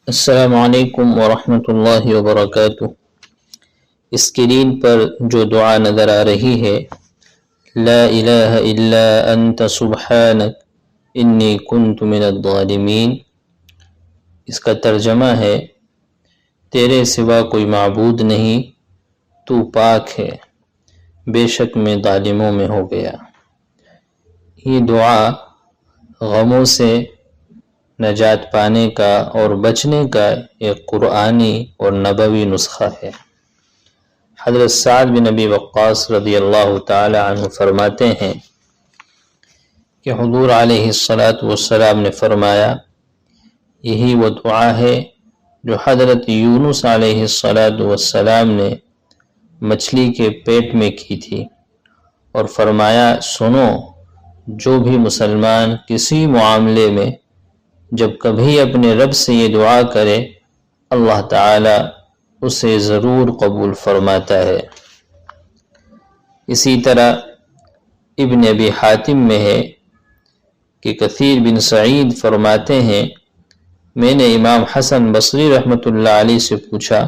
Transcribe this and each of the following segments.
السلام علیکم ورحمۃ اللہ وبرکاتہ۔ اسکرین پر جو دعا نظر آ رہی ہے، لا الہ الا انت سبحانک انی کنت من الظالمین، اس کا ترجمہ ہے تیرے سوا کوئی معبود نہیں، تو پاک ہے، بے شک میں ظالموں میں ہو گیا۔ یہ دعا غموں سے نجات پانے کا اور بچنے کا ایک قرآنی اور نبوی نسخہ ہے۔ حضرت سعد بن ابی وقاص رضی اللہ تعالی عنہ فرماتے ہیں کہ حضور علیہ الصلاۃ نے فرمایا، یہی وہ دعا ہے جو حضرت یونس علیہ السلام نے مچھلی کے پیٹ میں کی تھی، اور فرمایا سنو، جو بھی مسلمان کسی معاملے میں جب کبھی اپنے رب سے یہ دعا کرے، اللہ تعالی اسے ضرور قبول فرماتا ہے۔ اسی طرح ابن ابی حاتم میں ہے کہ کثیر بن سعید فرماتے ہیں، میں نے امام حسن بصری رحمۃ اللہ علیہ سے پوچھا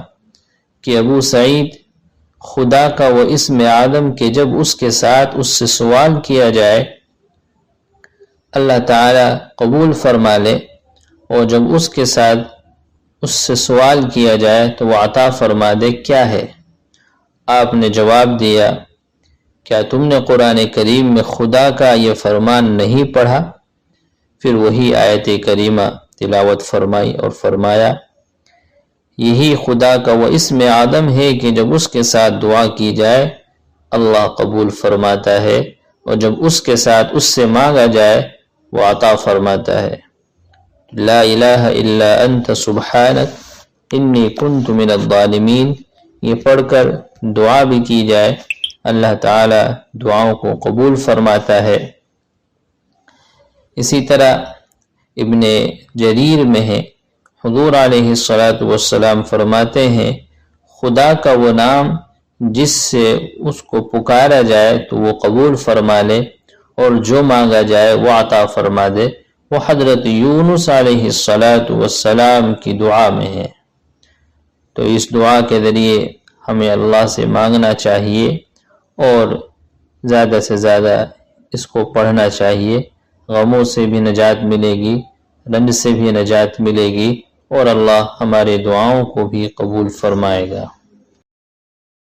کہ ابو سعید، خدا کا وہ اسم اعظم کہ جب اس کے ساتھ اس سے سوال کیا جائے اللہ تعالی قبول فرما لے، اور جب اس کے ساتھ اس سے سوال کیا جائے تو وہ عطا فرما دے، کیا ہے؟ آپ نے جواب دیا، کیا تم نے قرآن کریم میں خدا کا یہ فرمان نہیں پڑھا؟ پھر وہی آیت کریمہ تلاوت فرمائی اور فرمایا، یہی خدا کا وہ اسم اعظم ہے کہ جب اس کے ساتھ دعا کی جائے اللہ قبول فرماتا ہے، اور جب اس کے ساتھ اس سے مانگا جائے وہ عطا فرماتا ہے۔ لا الہ الا انت سبحانک انی کنت من الظالمین، یہ پڑھ کر دعا بھی کی جائے، اللہ تعالی دعاؤں کو قبول فرماتا ہے۔ اسی طرح ابن جریر میں ہے، حضور علیہ السلام فرماتے ہیں، خدا کا وہ نام جس سے اس کو پکارا جائے تو وہ قبول فرما لے، اور جو مانگا جائے وہ عطا فرما دے، وہ حضرت یونس علیہ السلام کی دعا میں ہے۔ تو اس دعا کے ذریعے ہمیں اللہ سے مانگنا چاہیے اور زیادہ سے زیادہ اس کو پڑھنا چاہیے، غموں سے بھی نجات ملے گی، رنج سے بھی نجات ملے گی، اور اللہ ہمارے دعاؤں کو بھی قبول فرمائے گا۔